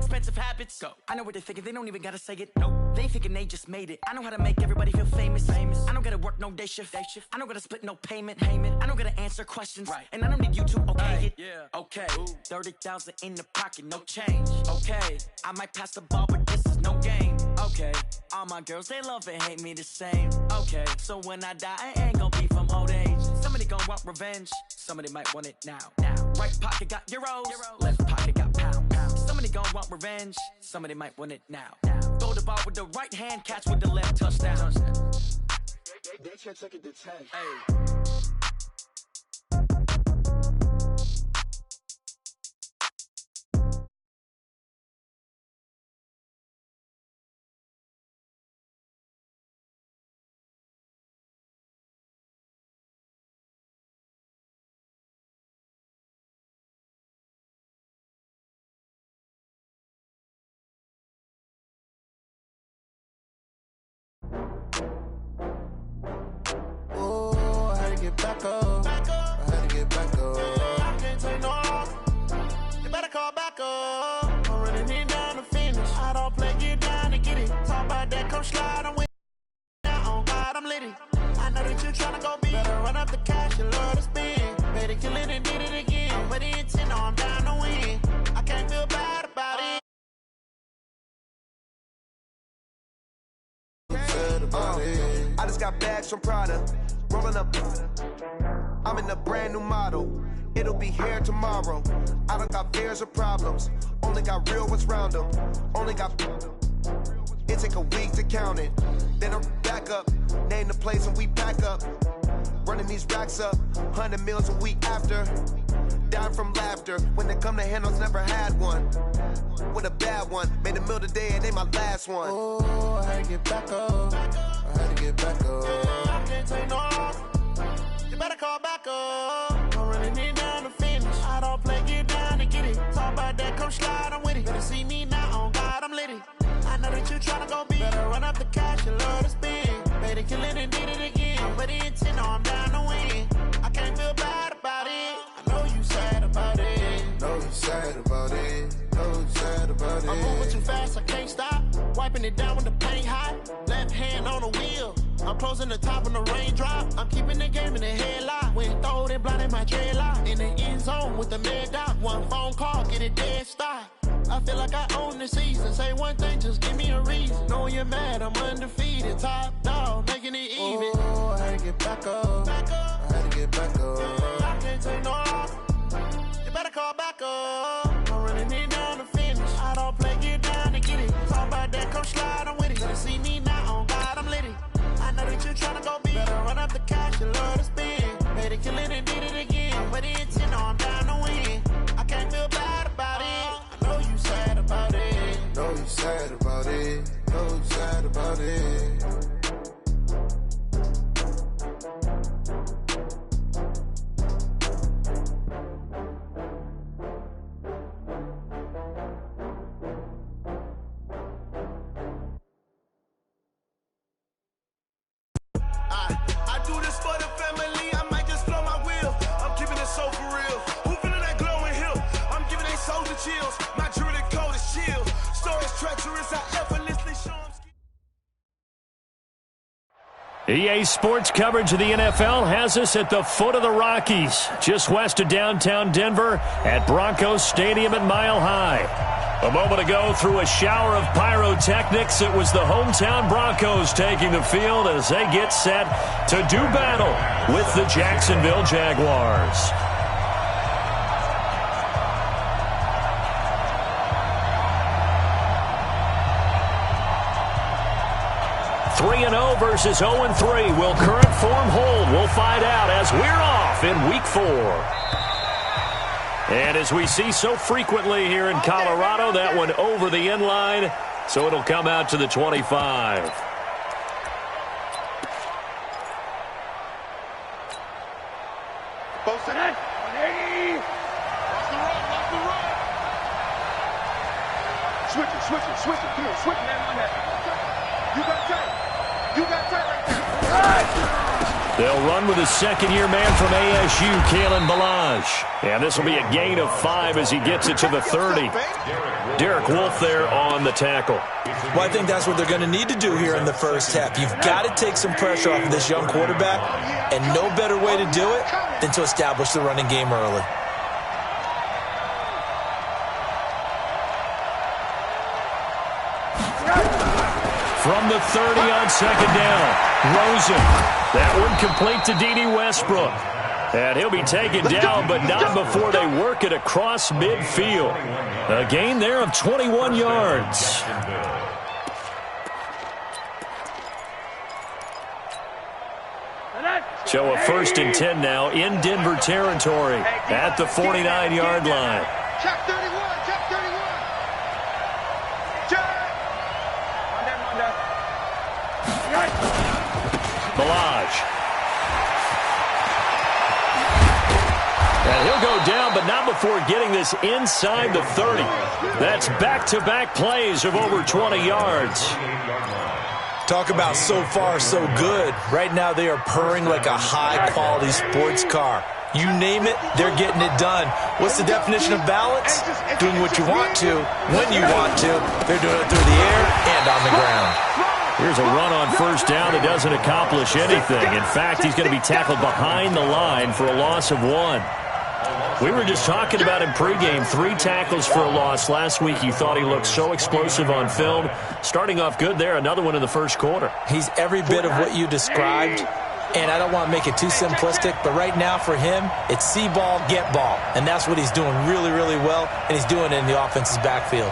expensive habits. Go. I know what they're thinking, they don't even gotta say it. Nope. They thinking they just made it. I know how to make everybody feel famous. I don't gotta work no day shift. I don't gotta split no payment. I don't gotta answer questions. Right. And I don't need you to okay it. Yeah. Okay. 30,000 in the pocket, no change. Okay. I might pass the ball, but this is no game. Okay. All my girls, they love and hate me the same. Okay. So when I die, I ain't gonna be from old age. Somebody gonna want revenge. Somebody might want it now. Right pocket got euros. Left pocket got pounds. Somebody gonna want revenge. Somebody might want it now. Throw the ball with the right hand, catch with the left, touchdown. They check it to 10. Hey. Back up. I had to get back up. I can't take no loss. You better call back up. I'm running it down to finish. I don't play, get down to get it. Talk about that, come slide, I'm with it. Now on God, I'm litty. I know that you tryna go big. Better run up the cash, you love to spend. Better kill it and did it again. But the intent, no, I'm down to win. I can't feel bad about it. I just got bags from Prada. Rolling up, I'm in a brand new model. It'll be here tomorrow. I don't got fears or problems. Only got real ones round them. Only got. It take a week to count it. Then I'm back up. Name the place and we pack up. Running these racks up. 100 meals a week after. Down from laughter. When they come to handles, never had one. With a bad one. Made a meal today and they my last one. Oh, I had to get back up. I had to get back up. I can't take no loss. You better call back up. I'm running it down to finish. I don't play, get down to get it. Talk about that, come slide, I'm with it. Better see me now, on God, I'm litty. I know that you tryna go big. Better run up the cash, you love to spend. Better kill it and did it again. But the intent, no, I'm down to win. I can't feel bad about it. I know you sad about it. Know you sad about it. Know you sad about it. I'm moving too fast, I can't stop. Wiping it down when the paint hot. Left hand on the wheel. I'm closing the top when the raindrop. I'm keeping the game in the headlock. When throwed and blinded my dreadlock. In the end zone with the mad dot. One phone call, get it dead stop. I feel like I own the season. Say one thing, just give me a reason. Knowing you're mad, I'm undefeated. Top dog, making it even. Oh, I had to get back up. I had to get back up. I can't take no loss. You better call back up. I'm running it down to finish. I don't play, get down to get it. Talk about that, come slide, I'm with it. Better see me now, on God, I'm litty. I know that you tryna go big. Better run up the cash, you love to spend. Better kill it and did it again. But the intent, no, I'm down to win. I can't feel bad about it. I know you sad about it. Know you sad about it. Know you sad about it. I do this for the family, I might just blow my wheel. I'm keeping it so for real. Who feeling that glowing hill? I'm giving they souls the chills. My jewelry cold is chill. Stories treacherous, I effortlessly show them. EA Sports coverage of the NFL has us at the foot of the Rockies, just west of downtown Denver at Broncos Stadium at Mile High. A moment ago, through a shower of pyrotechnics, it was the hometown Broncos taking the field as they get set to do battle with the Jacksonville Jaguars. Three 3-0 versus 0-3. Will current form hold? We'll find out as we're off in Week 4. And as we see so frequently here in Colorado, that one over the end line, so it'll come out to the 25. Posted it. 180. Off the run. Switch it. Come on, switch it. You got tight right there. They'll run with a second-year man from ASU, Kalen Ballage. And this will be a gain of 5 as he gets it to the 30. Derek Wolfe there on the tackle. Well, I think that's what they're going to need to do here in the first half. You've got to take some pressure off of this young quarterback, and no better way to do it than to establish the running game early. From the 30 on second down, Rosen. That one complete to D.D. Westbrook. And he'll be taken down, but not before they work it across midfield. A gain there of 21 yards. So a 1st and 10 now in Denver territory at the 49-yard line. Check 31, check 31. Ballage. And he'll go down, but not before getting this inside the 30. That's back-to-back plays of over 20 yards. Talk about so far so good. Right now they are purring like a high-quality sports car. You name it, they're getting it done. What's the definition of balance? Doing what you want to, when you want to. They're doing it through the air and on the ground. Here's a run on first down that doesn't accomplish anything. In fact, he's going to be tackled behind the line for a loss of 1. We were just talking about him pregame. 3 tackles for a loss last week. You thought he looked so explosive on film. Starting off good there. Another one in the first quarter. He's every bit of what you described. And I don't want to make it too simplistic, but right now for him, it's see ball, get ball. And that's what he's doing really, really well, and he's doing it in the offense's backfield.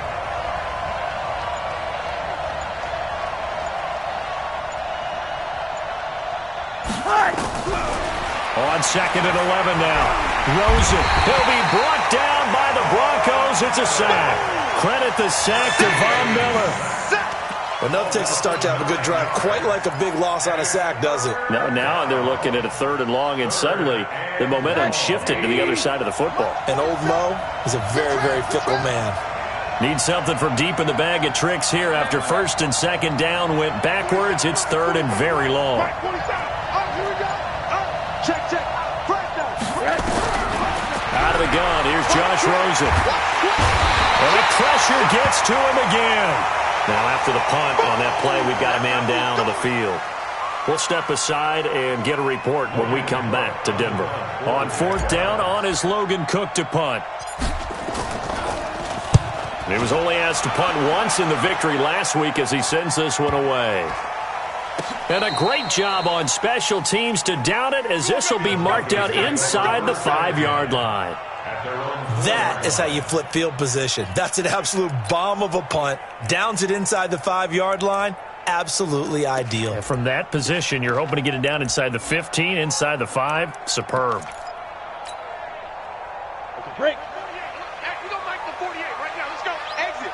On second and 11 now. Rosen. He'll be brought down by the Broncos. It's a sack. Credit the sack to Von Miller. Enough takes a start to have a good drive. Quite like a big loss on a sack, does it? Now they're looking at a 3rd and long, and suddenly the momentum shifted to the other side of the football. And old Mo is a very, very fickle man. Need something from deep in the bag of tricks here after 1st and 2nd down. Went backwards. It's 3rd and very long. Out of the gun, here's Josh Rosen. And the pressure gets to him again. Now after the punt on that play, we've got a man down on the field. We'll step aside and get a report when we come back to Denver. On 4th down, on is Logan Cook to punt. He was only asked to punt once in the victory last week as he sends this one away. And a great job on special teams to down it, as this will be marked out inside the 5-yard line. That is how you flip field position. That's an absolute bomb of a punt. Downs it inside the 5-yard line. Absolutely ideal. And from that position, you're hoping to get it down inside the 15, inside the 5. Superb. Okay, break. We don't like the 48 right now. Let's go. Exit.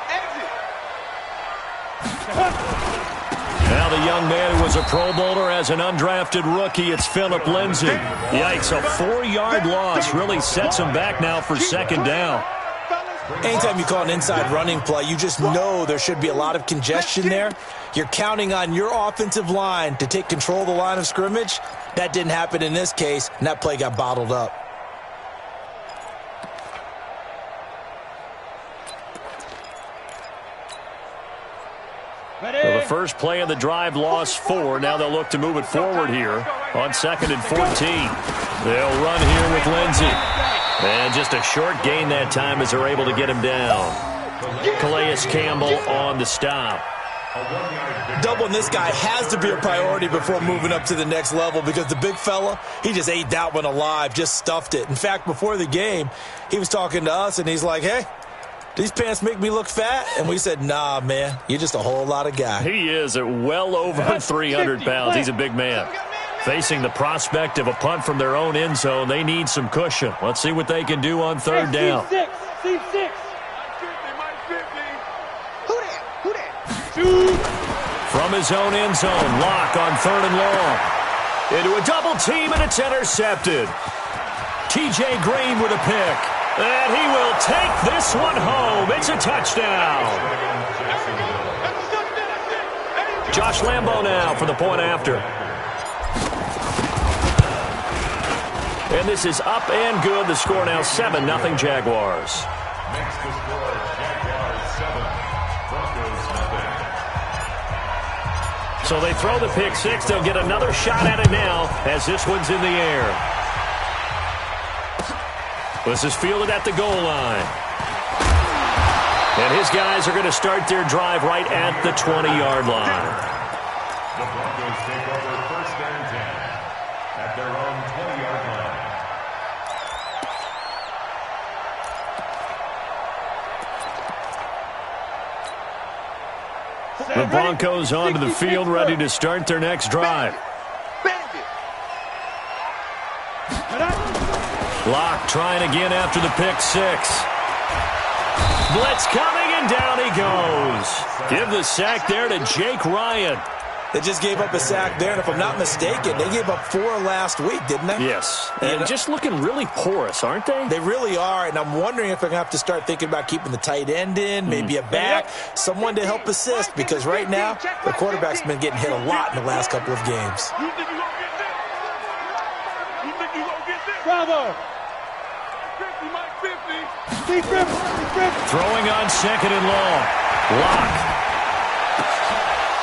Now the young man who was a Pro Bowler as an undrafted rookie, it's Phillip Lindsay. Yikes, a 4-yard loss really sets him back now for 2nd down. Anytime you call an inside running play, you just know there should be a lot of congestion there. You're counting on your offensive line to take control of the line of scrimmage. That didn't happen in this case, and that play got bottled up. So the first play of the drive lost 4. Now they'll look to move it forward here on 2nd and 14. They'll run here with Lindsay. And just a short gain that time as they're able to get him down. Calais Campbell on the stop. Doubling this guy has to be a priority before moving up to the next level, because the big fella, he just ate that one alive, just stuffed it. In fact, before the game, he was talking to us, and he's like, hey, these pants make me look fat? And we said, nah, man, you're just a whole lot of guy. He is at well over 300 pounds. He's a big man. Facing the prospect of a punt from their own end zone, they need some cushion. Let's see what they can do on 3rd down. C6. From his own end zone, Locke on 3rd and long. Into a double team, and it's intercepted. TJ Green with a pick. And he will take this one home. It's a touchdown. Josh Lambo now for the point after. And this is up and good. The score now 7-0 Jaguars. Makes the score Jaguars 7, Broncos nothing. So they throw the pick six. They'll get another shot at it now as this one's in the air. This is fielded at the goal line. And his guys are going to start their drive right at the 20-yard line. The Broncos take over first and 10 at their own 20-yard line. The Broncos onto the field, ready to start their next drive. Locke trying again after the pick six. Blitz coming, and down he goes. Give the sack there to Jake Ryan. They just gave up a sack there, and if I'm not mistaken, they gave up 4 last week, didn't they? Yes, and just looking really porous, aren't they? They really are, and I'm wondering if they're going to have to start thinking about keeping the tight end in, maybe a back, someone to help assist, because right now, the quarterback's been getting hit a lot in the last couple of games. You think you gonna get this? You think you gonna get this? Bravo! 50, Mike 50. Throwing on second and long. Locke.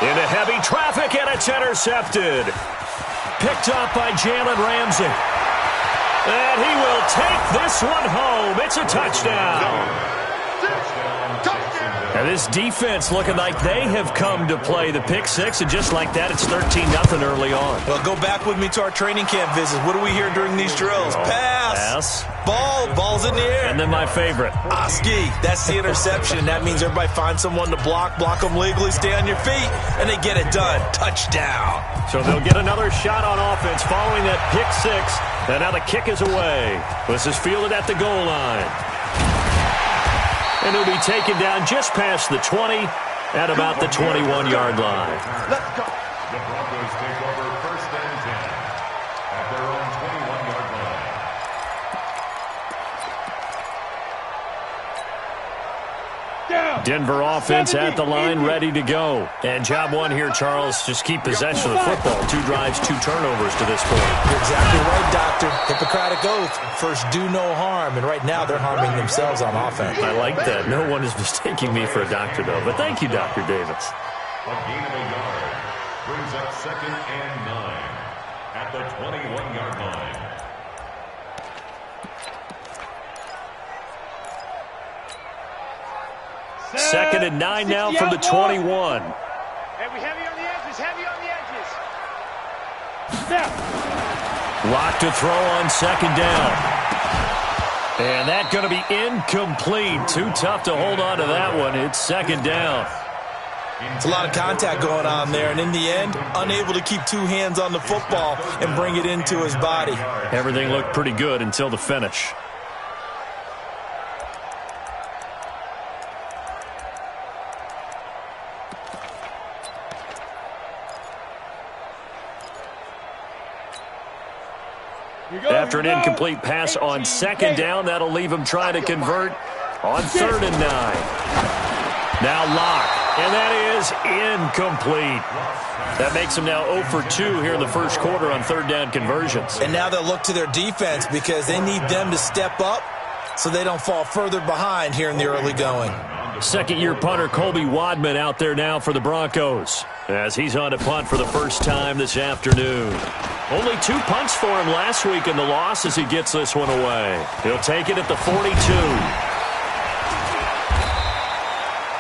Into heavy traffic, and it's intercepted. Picked up by Jalen Ramsey. And he will take this one home. It's a touchdown. And this defense looking like they have come to play the pick six, and just like that, it's 13-0 early on. Well, go back with me to our training camp visits. What do we hear during these drills? Pass. Ball's in the air. And then my favorite. Oski, that's the interception. That means everybody finds someone to block them legally, stay on your feet, and they get it done. Touchdown. So they'll get another shot on offense following that pick six, and now the kick is away. This is fielded at the goal line. And he'll be taken down just past the 20 at about the 21-yard line. Let's go. The Broncos take over first and 10 at their own 21-yard line. Denver offense at the line, ready to go. And job one here, Charles, just keep possession of the football. 2 drives, 2 turnovers to this point. You're exactly right, Doctor. Hippocratic oath. First, do no harm. And right now, they're harming themselves on offense. I like that. No one is mistaking me for a doctor, though. But thank you, Dr. Davis. A gain of a yard brings up second and 9 at the 21-yard line. Second and 9 now from the 21. Hey, we heavy on the edges, Locked to throw on second down. And that's going to be incomplete. Too tough to hold on to that one. It's second down. It's a lot of contact going on there, and in the end, unable to keep 2 hands on the football and bring it into his body. Everything looked pretty good until the finish. After an incomplete pass on second down, that'll leave him trying to convert on third and 9. Now Locke, and that is incomplete. That makes him now 0 for 2 here in the first quarter on third down conversions. And now they'll look to their defense because they need them to step up so they don't fall further behind here in the early going. Second-year punter Colby Wadman out there now for the Broncos as he's on to punt for the first time this afternoon. Only 2 punts for him last week in the loss as he gets this one away. He'll take it at the 42.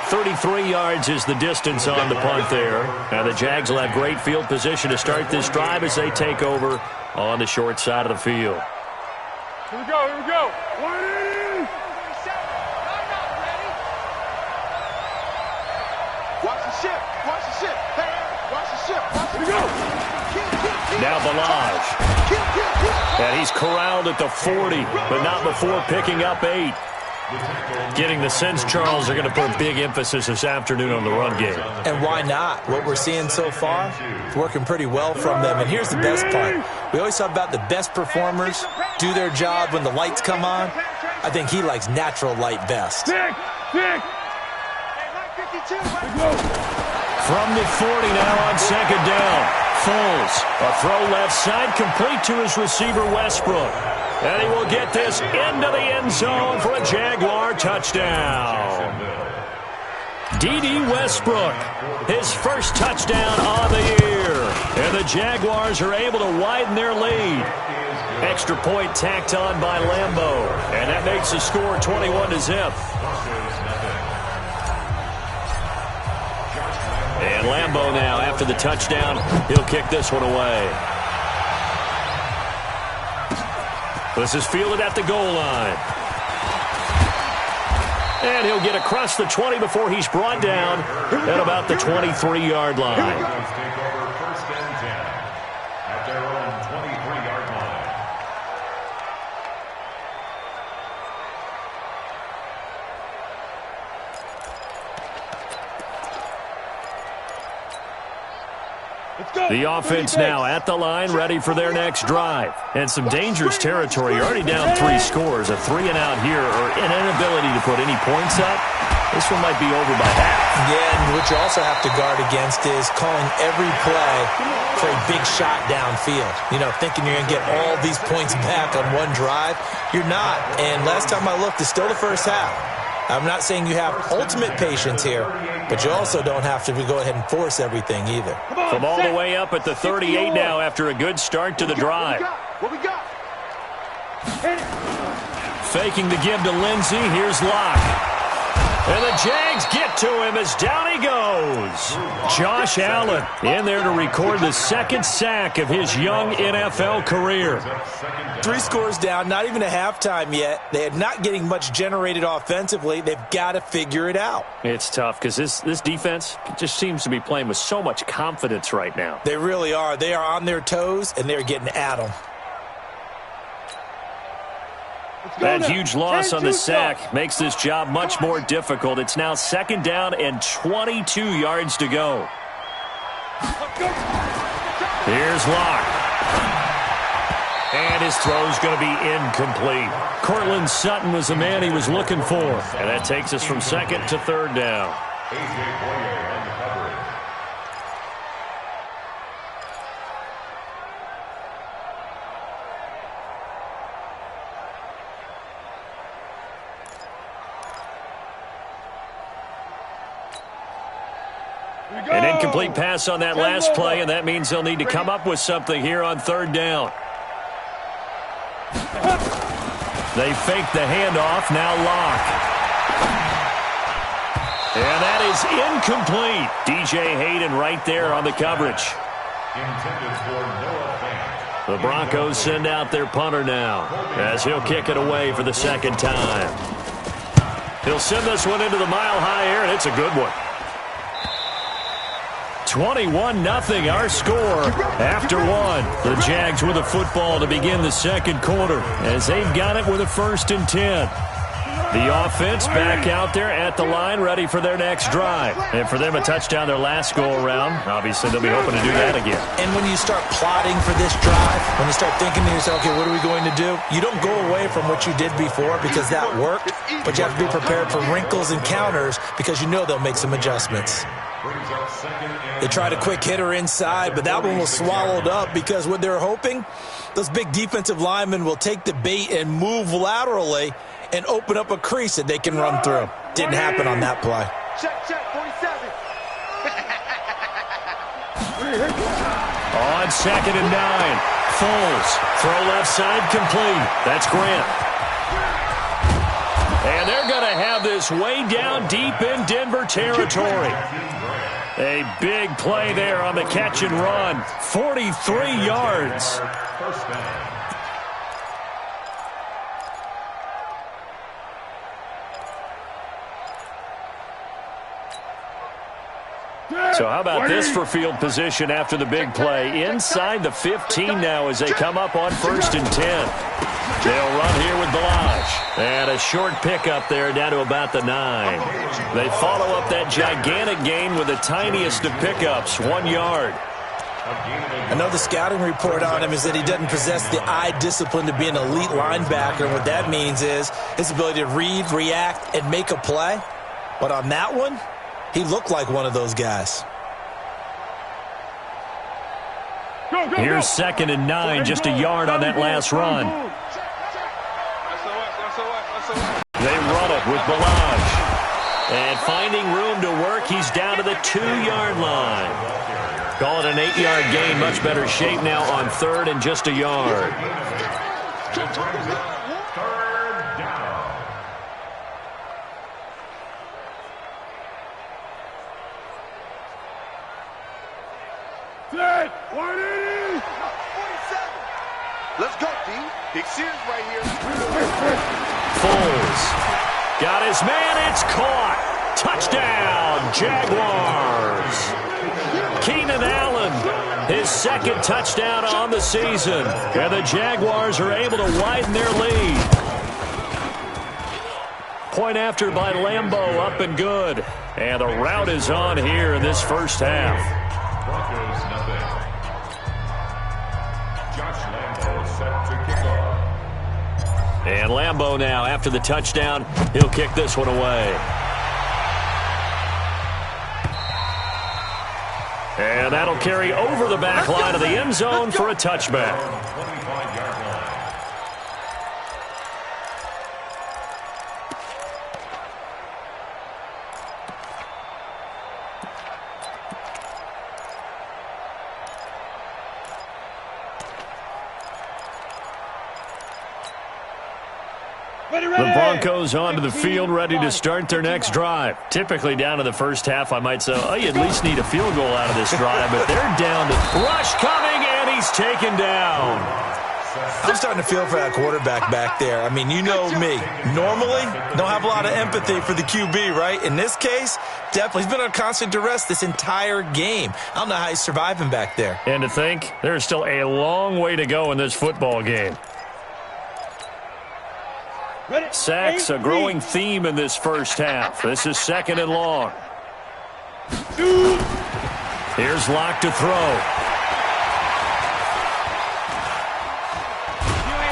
33 yards is the distance on the punt there. And the Jags will have great field position to start this drive as they take over on the short side of the field. Here we go, here we go. 180. Watch the ship, watch the ship. Hey, watch the ship, watch the ship. Now Balaj. And he's corralled at the 40, but not before picking up 8. Getting the sense, Charles, they're going to put a big emphasis this afternoon on the run game. And why not? What we're seeing so far is working pretty well from them. And here's the best part. We always talk about the best performers do their job when the lights come on. I think he likes natural light best. Pick. From the 40 now on second down. Foles, a throw left side, complete to his receiver, Westbrook. And he will get this into the end zone for a Jaguar touchdown. D.D. Westbrook, his first touchdown on the year. And the Jaguars are able to widen their lead. Extra point tacked on by Lambeau. And that makes the score 21-0. And Lambeau now, after the touchdown, he'll kick this one away. This is fielded at the goal line. And he'll get across the 20 before he's brought down at about the 23-yard line. The offense now at the line, ready for their next drive. And some dangerous territory. You're already down 3 scores. A 3-and-out here, or an inability to put any points up. This one might be over by half. Yeah, and what you also have to guard against is calling every play for a big shot downfield. You know, thinking you're going to get all these points back on one drive. You're not. And last time I looked, it's still the first half. I'm not saying you have ultimate patience here, but you also don't have to go ahead and force everything either. From all the way up at the 38 now after a good start to the drive. What we got? Faking the give to Lindsey. Here's Locke. And the Jags get to him as down he goes. Josh Allen in there to record the second sack of his young NFL career. 3 scores down, not even a halftime yet. They're not getting much generated offensively. They've got to figure it out. It's tough because this defense just seems to be playing with so much confidence right now. They really are. They are on their toes, and they're getting at them. That huge loss on the sack makes this job much more difficult. It's now 2nd down and 22 yards to go. Here's Locke. And his throw's going to be incomplete. Cortland Sutton was the man he was looking for. And that takes us from 2nd to 3rd down. An incomplete pass on that last play, and that means they'll need to come up with something here on 3rd down. They fake the handoff, now Locke. And that is incomplete. DJ Hayden right there on the coverage. The Broncos send out their punter now, as he'll kick it away for the 2nd time. He'll send this one into the mile-high air, and it's a good one. 21-0 our score after 1. The Jags with the football to begin the 2nd quarter as they've got it with a 1st and 10. The offense back out there at the line ready for their next drive. And for them a touchdown their last go-around. Obviously they'll be hoping to do that again. And when you start plotting for this drive, when you start thinking to yourself, okay, what are we going to do? You don't go away from what you did before because that worked, but you have to be prepared for wrinkles and counters because you know they'll make some adjustments. They tried a quick hitter inside, but that one was swallowed up because what they're hoping, those big defensive linemen will take the bait and move laterally and open up a crease that they can run through. Didn't happen on that play. Check, 47. On 2nd and 9. Foles. Throw left side complete. That's Grant. And they're going to have this way down deep in Denver territory. A big play there on the catch and run. 43 yards. So how about this for field position after the big play? Inside the 15 now as they come up on 1st and 10. They'll run here with Balaj. And a short pickup there down to about the 9. They follow up that gigantic gain with the tiniest of pickups, 1 yard. I know the scouting report on him is that he doesn't possess the eye discipline to be an elite linebacker. And what that means is his ability to read, react, and make a play. But on that one, he looked like one of those guys. Here's 2nd and 9, just a yard on that last run. They run it with Balaj. And finding room to work, he's down to the 2-yard line. Call it an 8-yard gain, much better shape now on 3rd and just a yard. Let's go, D. Big Sears right here. Foles got his man. It's caught. Touchdown, Jaguars. Keenan Allen, his 2nd touchdown on the season. And the Jaguars are able to widen their lead. Point after by Lambeau, up and good. And the rout is on here in this first half. Broncos nothing. Josh Lambeau set to kick off. And Lambeau now, after the touchdown, he'll kick this one away. And that'll carry over the back line of the end zone for a touchback. 25-yard line. The Broncos onto the field, ready to start their next drive. Typically down to the first half, I might say, oh, you at least need a field goal out of this drive, but they're down to rush coming, and he's taken down. I'm starting to feel for that quarterback back there. I mean, you know me. Normally, don't have a lot of empathy for the QB, right? In this case, definitely. He's been under constant duress this entire game. I don't know how he's surviving back there. And to think, there's still a long way to go in this football game. Sacks, a growing theme in this first half. This is 2nd and long. Here's Locke to throw.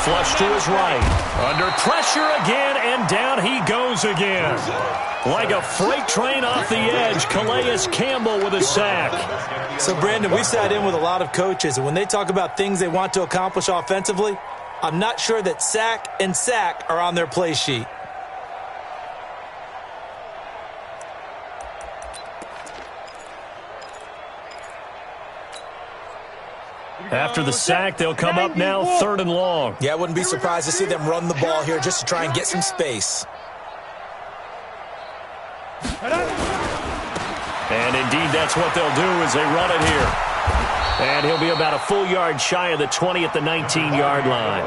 Flush to his right. Under pressure again, and down he goes again. Like a freight train off the edge, Calais Campbell with a sack. So, Brandon, we sat in with a lot of coaches, and when they talk about things they want to accomplish offensively, I'm not sure that sack and sack are on their play sheet. After the sack, they'll come up now 3rd and long. Yeah, I wouldn't be surprised to see them run the ball here just to try and get some space. And indeed, that's what they'll do as they run it here. And he'll be about a full yard shy of the 20 at the 19-yard line.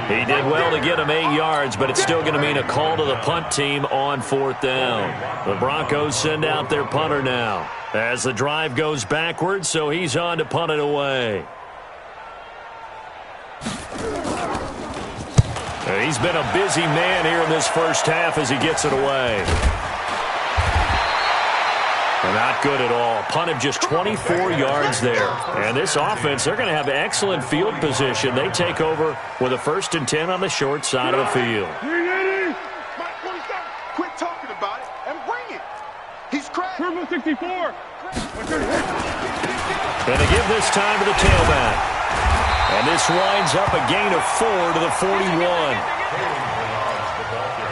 He did well to get him 8 yards, but it's still going to mean a call to the punt team on 4th down. The Broncos send out their punter now as the drive goes backwards, so he's on to punt it away. He's been a busy man here in this first half as he gets it away. Not good at all. Punt of just 24 yards there. And this offense, they're going to have excellent field position. They take over with a 1st and 10 on the short side of the field. Quit talking about it and bring it. He's cracked. Purple 64. And they give this time to the tailback. And this winds up a gain of 4 to the 41.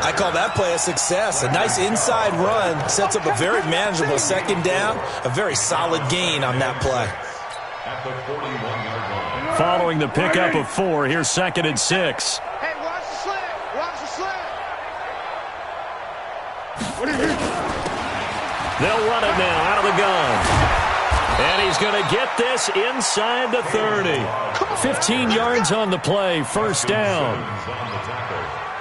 I call that play a success. A nice inside run sets up a very manageable 2nd down. A very solid gain on that play. At the 41-yard line. Following the pickup of 4, here's 2nd and 6. Hey, watch the slant. Watch the slant. They'll run it now out of the gun. And he's going to get this inside the 30. 15 yards on the play, 1st down.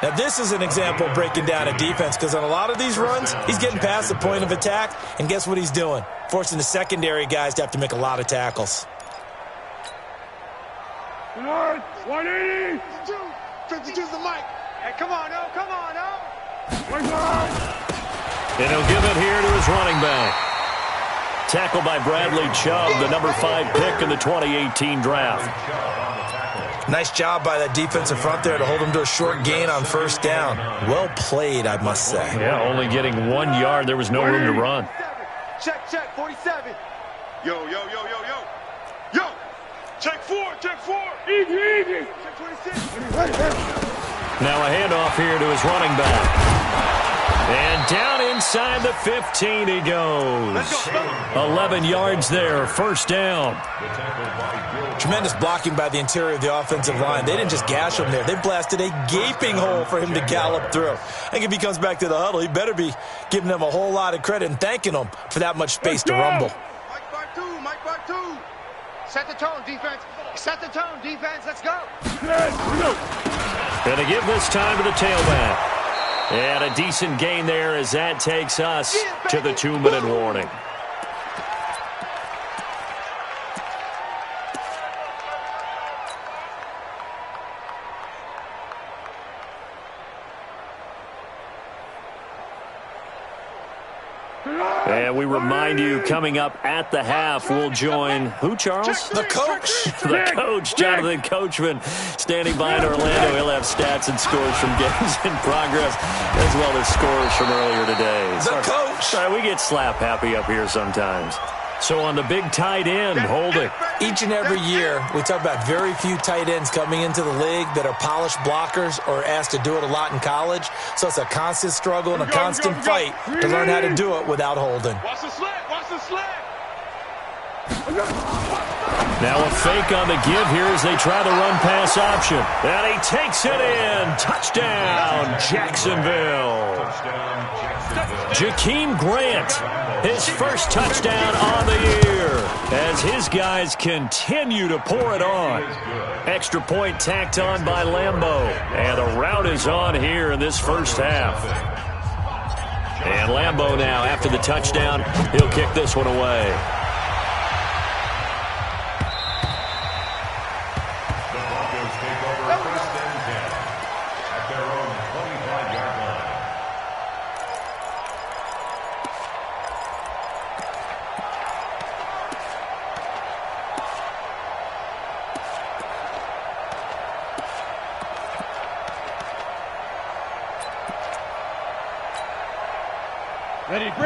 Now, this is an example of breaking down a defense because on a lot of these runs, he's getting past the point of attack, and guess what he's doing? Forcing the secondary guys to have to make a lot of tackles. 180. 52's the mic. Hey, come on, no, come on, no. And he'll give it here to his running back. Tackled by Bradley Chubb, the number 5 pick in the 2018 draft. Nice job by that defensive front there to hold him to a short gain on 1st down. Well played, I must say. Yeah, only getting 1 yard. There was no room to run. Check, 47. Yo. Check 4, check 4. Easy, easy. Check 26. Now a handoff here to his running back. And down inside the 15 he goes. 11 yards there, first down. Tremendous blocking by the interior of the offensive line. They didn't just gash him there. They blasted a gaping hole for him to gallop through. I think if he comes back to the huddle, he better be giving them a whole lot of credit and thanking them for that much space to rumble. Mike Bar 2, Mike Bar 2. Set the tone, defense. Set the tone, defense. Let's go. Going to give this time to the tailback. And a decent gain there as that takes us to the 2-minute warning. And we remind you, coming up at the half, we'll join who, Charles? The coach. The coach, Jonathan Coachman, standing by in Orlando. He'll have stats and scores from games in progress, as well as scores from earlier today. The coach. Sorry, we get slap happy up here sometimes. So on the big tight end, Holding. Each and every year, we talk about very few tight ends coming into the league that are polished blockers or asked to do it a lot in college. So it's a constant struggle and a constant fight to learn how to do it without holding. Watch the slant, watch the slant. Now a fake on the give here as they try the run-pass option. And he takes it in. Touchdown, Jacksonville. Jakeem Grant, his first touchdown on the year as his guys continue to pour it on. Extra point tacked on by Lambeau. And the route is on here in this first half. And Lambeau now, after the touchdown, he'll kick this one away.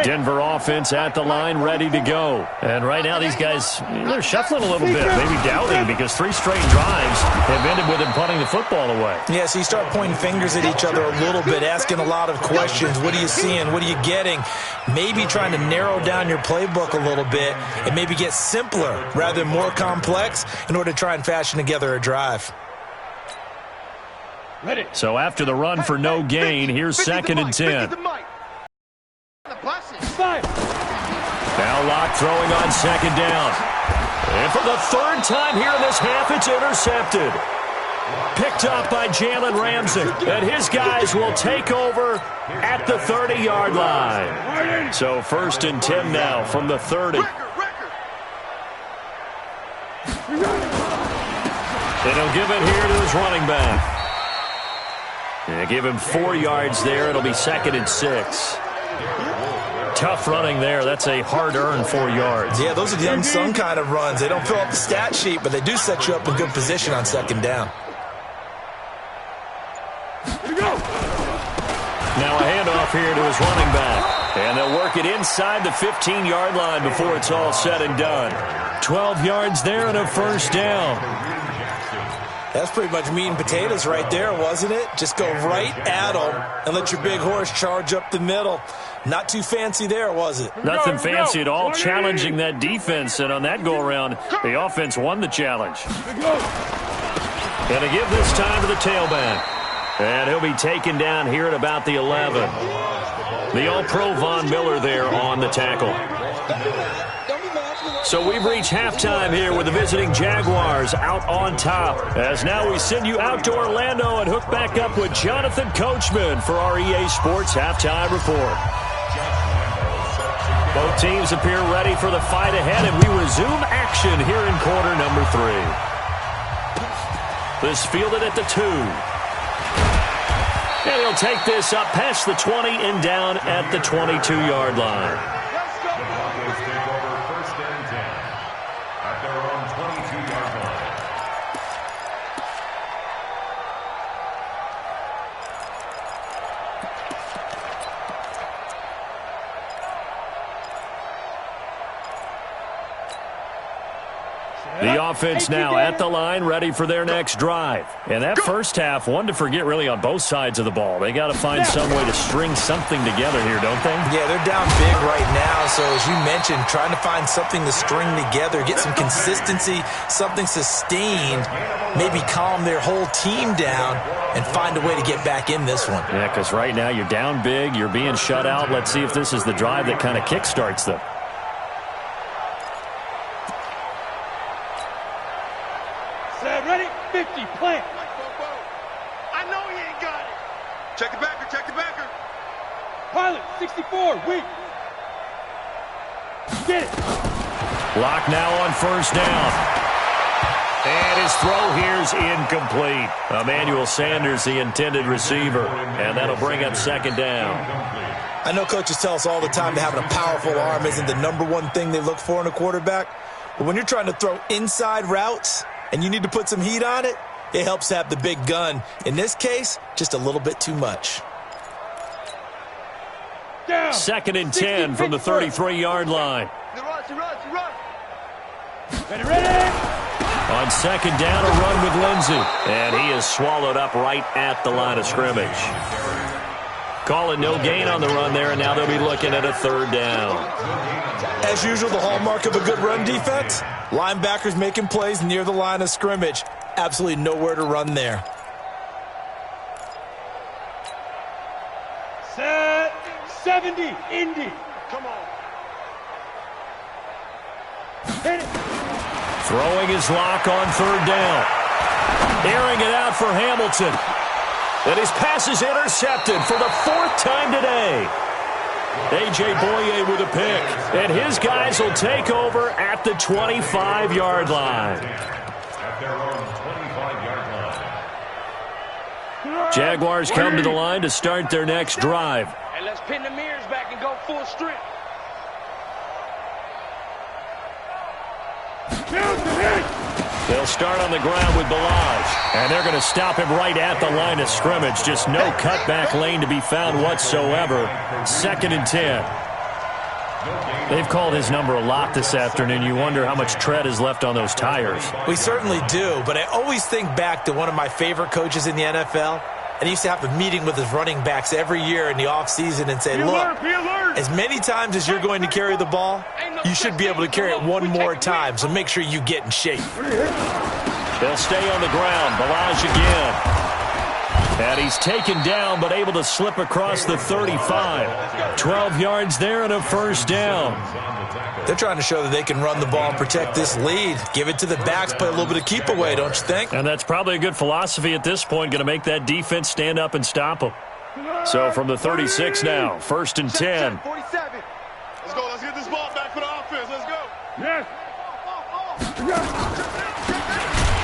Denver offense at the line, ready to go. And right now these guys, they're shuffling a little bit, maybe doubting, because 3 straight drives have ended with them punting the football away. Yeah, so you start pointing fingers at each other a little bit, asking a lot of questions. What are you seeing? What are you getting? Maybe trying to narrow down your playbook a little bit and maybe get simpler rather than more complex in order to try and fashion together a drive. So after the run for no gain, here's 2nd and 10. Now Locke throwing on 2nd down. And for the 3rd time here in this half, it's intercepted. Picked up by Jalen Ramsey. And his guys will take over at the 30-yard line. So 1st and 10 now from the 30. And he'll give it here to his running back. And give him 4 yards there. It'll be 2nd and 6. Tough running there. That's a hard-earned 4 yards. Yeah, those are the unsung kind of runs. They don't fill up the stat sheet, but they do set you up in good position on 2nd down. Now a handoff here to his running back. And they'll work it inside the 15-yard line before it's all said and done. 12 yards there and a 1st down. That's pretty much meat and potatoes right there, wasn't it? Just go right at them and let your big horse charge up the middle. Not too fancy there, was it? Nothing fancy at all, challenging that defense. And on that go-around, the offense won the challenge. Going to give this time to the tailback. And he'll be taken down here at about the 11. The All-Pro Von Miller there on the tackle. So we've reached halftime here with the visiting Jaguars out on top. As now we send you out to Orlando and hook back up with Jonathan Coachman for our EA Sports Halftime Report. Both teams appear ready for the fight ahead, and we resume action here in quarter number 3. This fielded at the 2. And he'll take this up past the 20 and down at the 22-yard line. The offense now at the line, ready for their next drive. And that first half, one to forget really on both sides of the ball. They got to find some way to string something together here, don't they? Yeah, they're down big right now. So as you mentioned, trying to find something to string together, get some consistency, something sustained, maybe calm their whole team down and find a way to get back in this one. Yeah, because right now you're down big, you're being shut out. Let's see if this is the drive that kind of kickstarts them. Ready? 50, plant. I know he ain't got it. Check the backer, check the backer. Pilot, 64, weak. Get it. Block now on first down. And his throw here's incomplete. Emmanuel Sanders, the intended receiver. And that'll bring up second down. I know coaches tell us all the time that having a powerful arm isn't the #1 thing they look for in a quarterback. But when you're trying to throw inside routes and you need to put some heat on it, it helps to have the big gun. In this case, just a little bit too much. Down. 2nd and 10 from the 33-yard line. Ready. On second down, a run with Lindsey. And he is swallowed up right at the line of scrimmage. Call it no gain on the run there, and now they'll be looking at a 3rd down. As usual, the hallmark of a good run defense, linebackers making plays near the line of scrimmage. Absolutely nowhere to run there. Set. 70, Indy. Come on. Hit it. Throwing his lock on 3rd down. Airing it out for Hamilton. And his pass is intercepted for the 4th time today. A.J. Boye with a pick. And his guys will take over at the 25-yard line. At their own 25-yard line. Jaguars come to the line to start their next drive. And let's pin the mirrors back and go full strength. They'll start on the ground with Balaj. And they're going to stop him right at the line of scrimmage. Just no cutback lane to be found whatsoever. 2nd and 10. They've called his number a lot this afternoon. You wonder how much tread is left on those tires. We certainly do, but I always think back to one of my favorite coaches in the NFL. And he used to have a meeting with his running backs every year in the offseason and say, look, as many times as you're going to carry the ball, you should be able to carry it one more time, so make sure you get in shape. They'll stay on the ground. Balaj again. And he's taken down, but able to slip across the 35. 12 yards there and a 1st down. They're trying to show that they can run the ball and protect this lead. Give it to the backs, play a little bit of keep away, don't you think? And that's probably a good philosophy at this point, going to make that defense stand up and stop them. So from the 36 now, 1st and 10. 47. Let's go. Let's get this ball back for the offense. Let's go. Yes.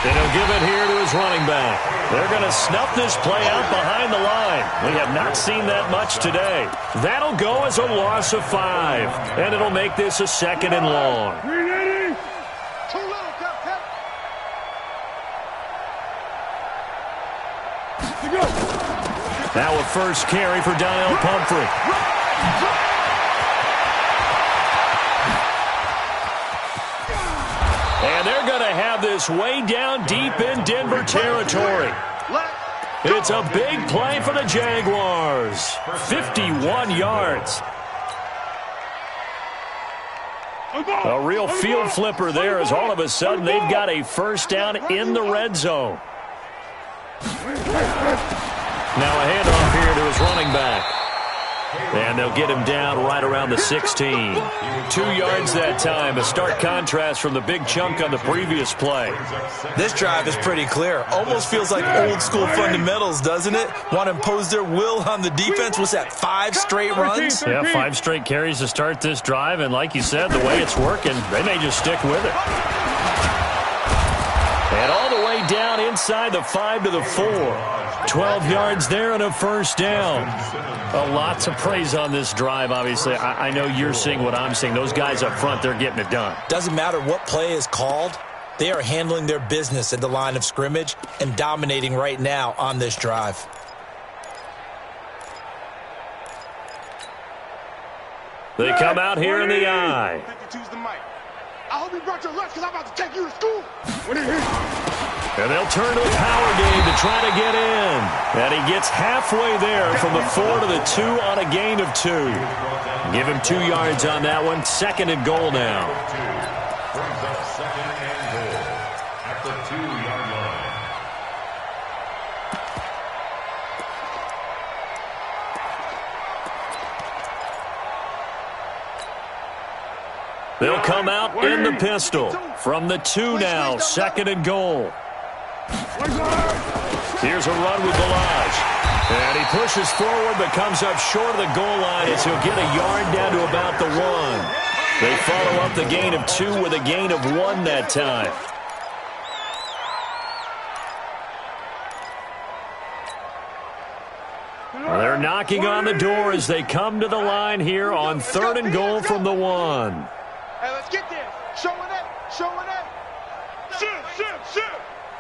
And he'll give it here to his running back. They're going to snuff this play out behind the line. We have not seen that much today. That'll go as a loss of 5. And it'll make this a 2nd and long. Too little, Captain. Now a first carry for Donnell Pumphrey. And they're going to have this way down deep in Denver territory. It's a big play for the Jaguars. 51 yards. A real field flipper there as all of a sudden they've got a 1st down in the red zone. Now a handoff here to his running back. And they'll get him down right around the 16. 2 yards that time. A stark contrast from the big chunk on the previous play. This drive is pretty clear. Almost feels like old school fundamentals, doesn't it? Want to impose their will on the defense. What's that, 5 straight runs? Yeah, 5 straight carries to start this drive. And like you said, the way it's working, they may just stick with it. And all the way down inside the 5 to the 4. 12 yards there and a 1st down. Lots of praise on this drive, obviously. I know you're seeing what I'm seeing. Those guys up front, they're getting it done. Doesn't matter what play is called. They are handling their business at the line of scrimmage and dominating right now on this drive. They come out here in the eye. I hope you brought your lunch because I'm about to take you to school. And they'll turn to the power game to try to get in. And he gets halfway there from the 4 to the 2 on a gain of 2. Give him 2 yards on that one. 2nd and goal now. Brings up 2nd and goal at the 2-yard line. They'll come out in the pistol. From the 2 now, 2nd and goal. Here's a run with Balaj. And he pushes forward but comes up short of the goal line as he'll get a yard down to about the 1. They follow up the gain of 2 with a gain of 1 that time. They're knocking on the door as they come to the line here on 3rd and goal from the 1. Hey, let's get this. Showing up. Showing up.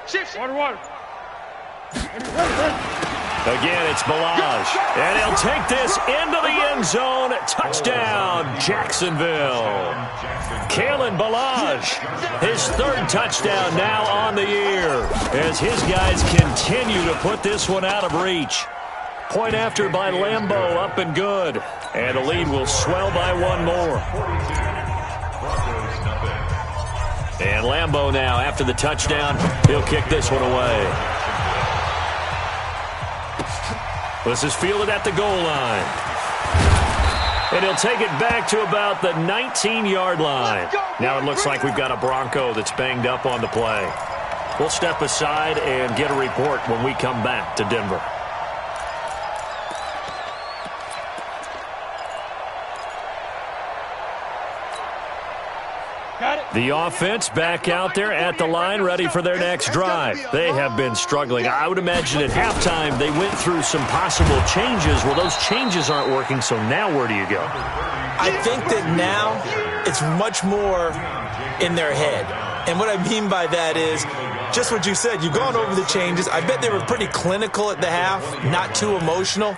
Shift. Water. Again, it's Balaj. And he'll take this into the end zone. Touchdown, Jacksonville. Kalen Balaj, his 3rd touchdown now on the year as his guys continue to put this one out of reach. Point after by Lambeau, up and good. And the lead will swell by 1 more. And Lambeau now, after the touchdown, he'll kick this one away. This is fielded at the goal line. And he'll take it back to about the 19-yard line. Now it looks like we've got a Bronco that's banged up on the play. We'll step aside and get a report when we come back to Denver. The offense back out there at the line, ready for their next drive. They have been struggling. I would imagine at halftime they went through some possible changes. Well, those changes aren't working, so now where do you go? I think that now it's much more in their head. And what I mean by that is just what you said. You've gone over the changes. I bet they were pretty clinical at the half, not too emotional.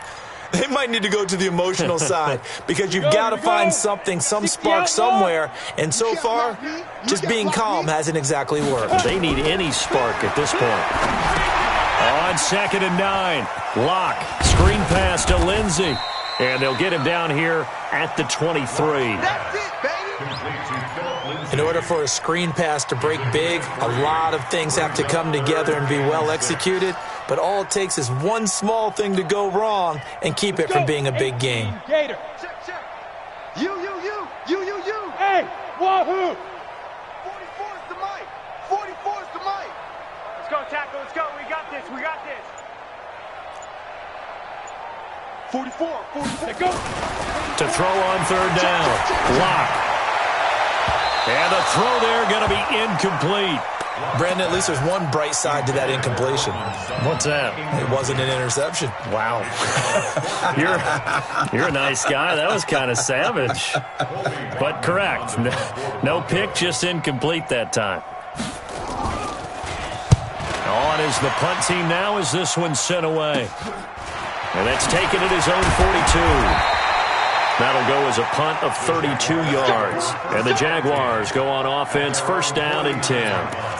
They might need to go to the emotional side because you've got to find something, some spark somewhere. And so far, just being calm hasn't exactly worked. They need any spark at this point. On 2nd and 9, Locke, screen pass to Lindsey. And they'll get him down here at the 23. That's it, baby. In order for a screen pass to break big, a lot of things have to come together and be well executed. But all it takes is one small thing to go wrong and keep it from being a big game. Gator. Check. You. Hey, wahoo! 44 is the mic. 44 is the mic. Let's go, tackle. Let's go. We got this. 44. Let's go. To throw on 3rd down. Locke. And the throw there going to be incomplete. Brandon, at least there's one bright side to that incompletion. What's that? It wasn't an interception. Wow. You're a nice guy. That was kind of savage. But correct. No pick, just incomplete that time. On is the punt team now as this one's sent away. And that's taken at his own 42. That'll go as a punt of 32 yards. And the Jaguars go on offense, 1st down and 10.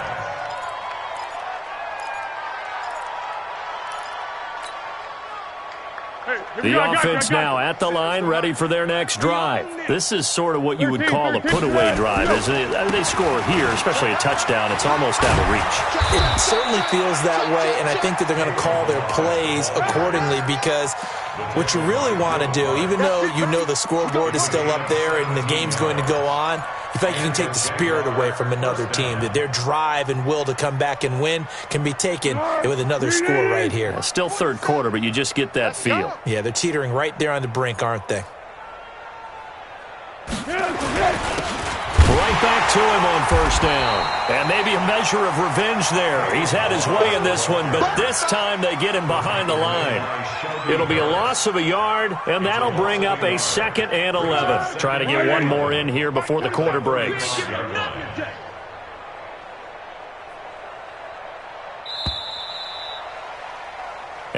The offense now at the line, ready for their next drive. This is sort of what you would call a put-away drive, isn't it? I mean, they score here, especially a touchdown. It's almost out of reach. It certainly feels that way, and I think that they're going to call their plays accordingly because what you really want to do, even though you know the scoreboard is still up there and the game's going to go on, in fact, you can take the spirit away from another team, that their drive and will to come back and win can be taken with another score right here. Well, still 3rd quarter, but you just get that feel. Yeah, they're teetering right there on the brink, aren't they? Right back to him on 1st down. And maybe a measure of revenge there. He's had his way in this one, but this time they get him behind the line. It'll be a loss of a yard, and that'll bring up a 2nd and 11. Try to get one more in here before the quarter breaks.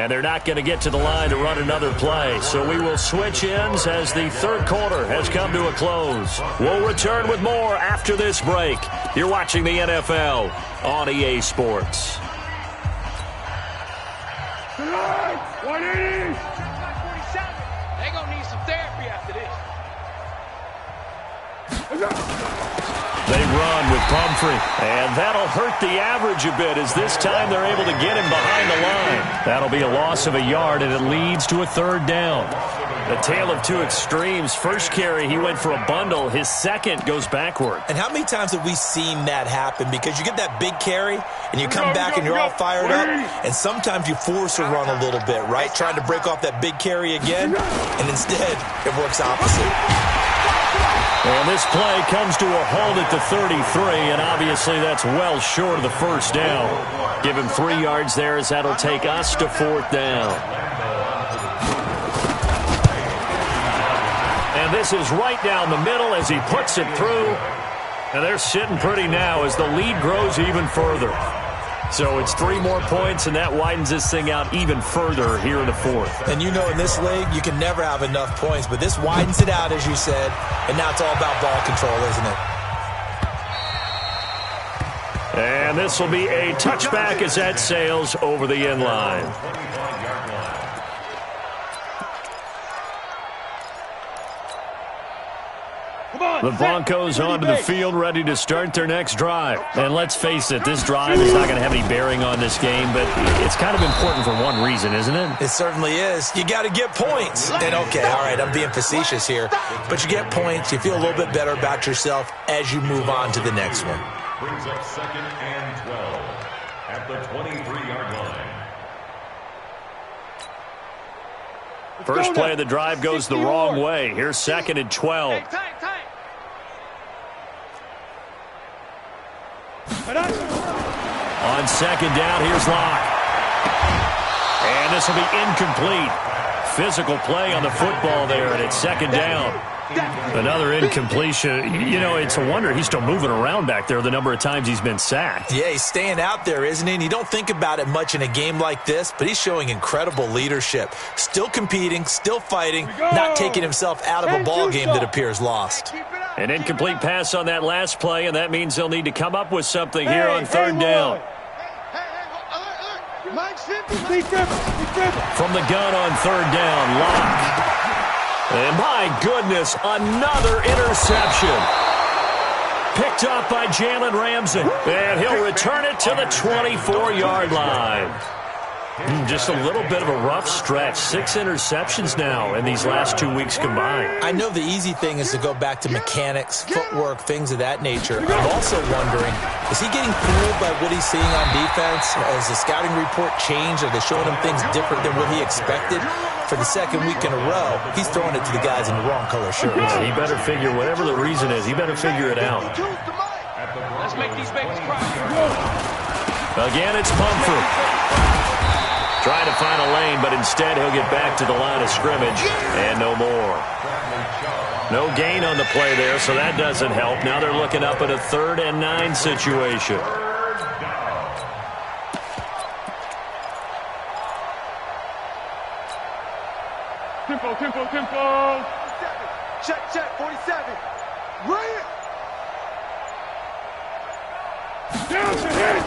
And they're not going to get to the line to run another play. So we will switch ends as the third quarter has come to a close. We'll return with more after this break. You're watching the NFL on EA Sports. 180! They're going to need some therapy after this. They run with Pumphrey, and that'll hurt the average a bit as this time they're able to get him behind the line. That'll be a loss of a yard, and it leads to a third down. A tale of two extremes. First carry, he went for a bundle. His second goes backward. And how many times have we seen that happen? Because you get that big carry, and you come back and you're all fired up, and sometimes you force a run a little bit, right? Trying to break off that big carry again, and instead it works opposite. And this play comes to a halt at the 33, and obviously that's well short of the first down. Give him 3 yards there as that'll take us to fourth down. And this is right down the middle as he puts it through. And they're sitting pretty now as the lead grows even further. So it's 3 more points, and that widens this thing out even further here in the fourth. And you know in this league, you can never have enough points, but this widens it out, as you said, and now it's all about ball control, isn't it? And this will be a touchback as that sails over the end line. The Broncos onto the field, ready to start their next drive. And let's face it, this drive is not going to have any bearing on this game, but it's kind of important for one reason, isn't it? It certainly is. You got to get points. And okay, all right, I'm being facetious here, but you get points, you feel a little bit better about yourself as you move on to the next one. Brings up 2nd and 12 at the 23-yard line. First play of the drive goes the wrong way. Here's 2nd and 12. On 2nd down, here's Locke. And this will be incomplete. Physical play on the football there, and it's 2nd down. Another incompletion. You know, it's a wonder he's still moving around back there the number of times he's been sacked. Yeah, he's staying out there, isn't he? And you don't think about it much in a game like this, but he's showing incredible leadership. Still competing, still fighting, not taking himself out of a ball game that appears lost. An incomplete pass on that last play, and that means they'll need to come up with something here on 3rd down. From the gun on 3rd down, Locke. And my goodness, another interception. Picked up by Jalen Ramsey. And he'll return it to the 24-yard line. Just a little bit of a rough stretch. 6 interceptions now in these last 2 weeks combined. I know the easy thing is to go back to mechanics, footwork, things of that nature. I'm also wondering, is he getting fooled by what he's seeing on defense? Has the scouting report changed? Are they showing him things different than what he expected? For the 2nd week in a row, he's throwing it to the guys in the wrong color shirts. Yeah, he better figure, whatever the reason is, he better figure it out. Let's make these babies cry. Again, it's Pumphrey. Trying to find a lane, but instead he'll get back to the line of scrimmage and no more. No gain on the play there, so that doesn't help. Now they're looking up at a 3rd and 9 situation. Tempo. Check, 47. Right. Down to hit.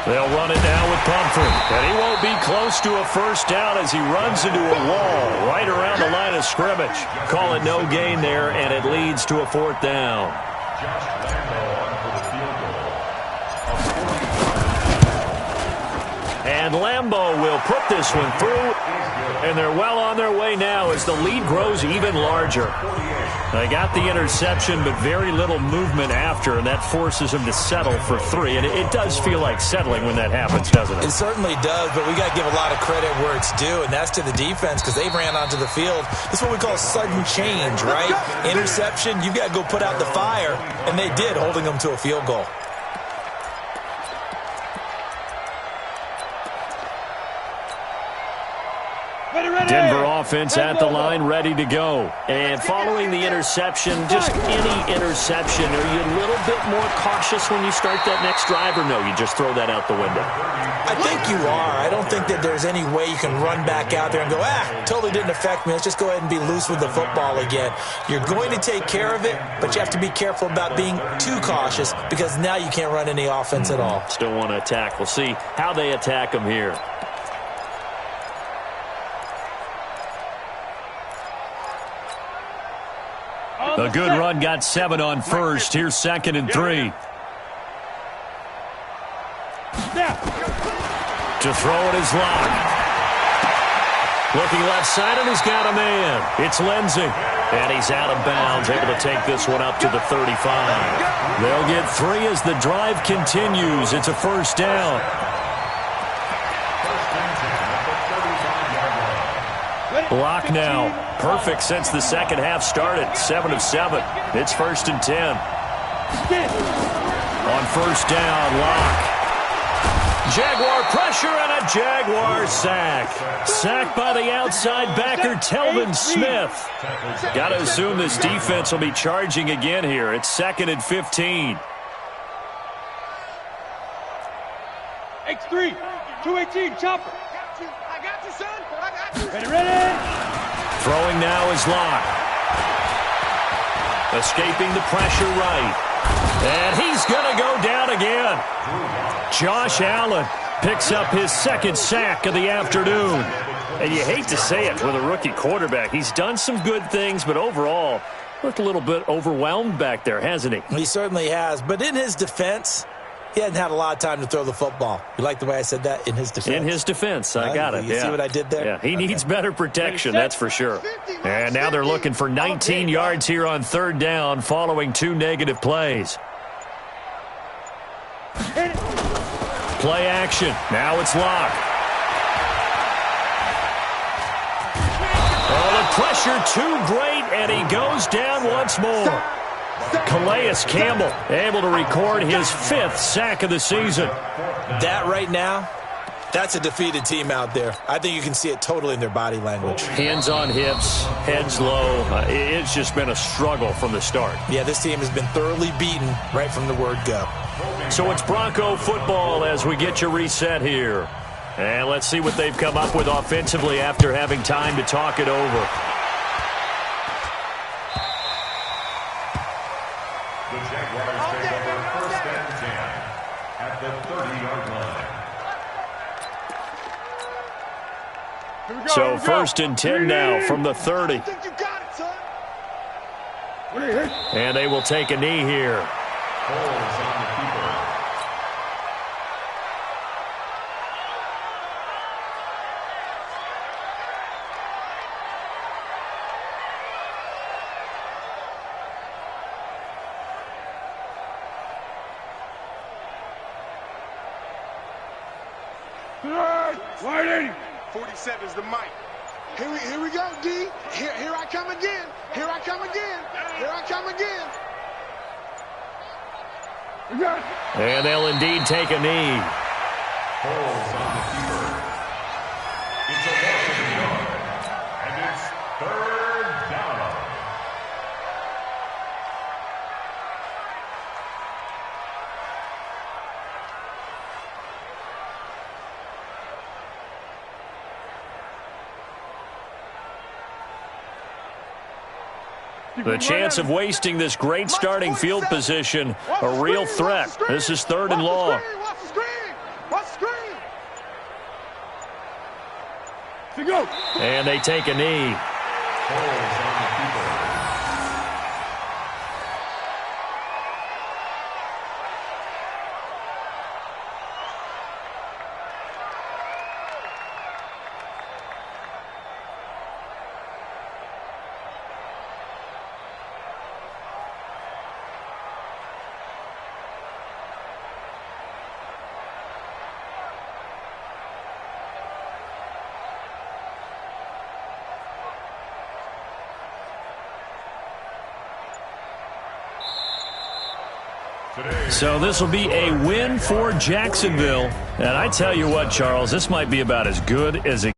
They'll run it now with Pumphrey. And he won't be close to a first down as he runs into a wall right around the line of scrimmage. Call it no gain there, and it leads to a 4th down. And Lambeau will put this one through. And they're well on their way now as the lead grows even larger. They got the interception, but very little movement after, and that forces them to settle for 3. And it does feel like settling when that happens, doesn't it? It certainly does, but we got to give a lot of credit where it's due, and that's to the defense because they ran onto the field. This is what we call sudden change, right? Interception, you've got to go put out the fire, and they did, holding them to a field goal. Denver off offense at the line, ready to go. And following the interception, just any interception, are you a little bit more cautious when you start that next drive, or no, you just throw that out the window? I think you are. I don't think that there's any way you can run back out there and go, totally didn't affect me. Let's just go ahead and be loose with the football again. You're going to take care of it, but you have to be careful about being too cautious because now you can't run any offense at all. Still want to attack. We'll see how they attack them here. A good run, got 7 on first. Here's 2nd and 3. To throw it is Locke. Looking left side, and he's got a man. It's Lindsey. And he's out of bounds, able to take this one up to the 35. They'll get 3 as the drive continues. It's a first down. Locke now. Perfect since the second half started. 7 of 7. It's 1st and 10. On first down, Locke. Jaguar pressure and a Jaguar sack. Sacked by the outside backer, Telvin Smith. Got to assume this defense will be charging again here. It's 2nd and 15. X3, 218, chopper. I got you, son. I got you. Ready. Throwing now is Locke. Escaping the pressure right. And he's going to go down again. Josh Allen picks up his 2nd sack of the afternoon. And you hate to say it with a rookie quarterback. He's done some good things, but overall, looked a little bit overwhelmed back there, hasn't he? He certainly has. But in his defense, he hadn't had a lot of time to throw the football. You like the way I said that? In his defense. In his defense. I got it. You see what I did there? Yeah, he needs better protection, that's for sure. And now they're looking for 19 yards here on 3rd down following 2 negative plays. Play action. Now it's Locke. Oh, the pressure too great, and he goes down once more. Calais Campbell able to record his 5th sack of the season. That right now, that's a defeated team out there. I think you can see it totally in their body language. Hands on hips, heads low. It's just been a struggle from the start. Yeah, this team has been thoroughly beaten right from the word go. So it's Bronco football as we get you reset here. And let's see what they've come up with offensively after having time to talk it over. The Jaguars take over 1st and 10 at the 30-yard line. So 1st and 10 now from the 30. I think you got it, son. And they will take a knee here. Holds on the keeper. Wide 80. 47 is the mic. Here we go, D. Here I come again. Here I come again. Here I come again. And they'll indeed take a knee. Holds on the keeper. It's a Washington yard. And it's 3rd down. The chance of wasting this great starting field position, a real threat. This is 3rd and long. Watch the screen. Watch the screen. To go. And they take a knee. Holds on the keeper. So this will be a win for Jacksonville. And I tell you what, Charles, this might be about as good as it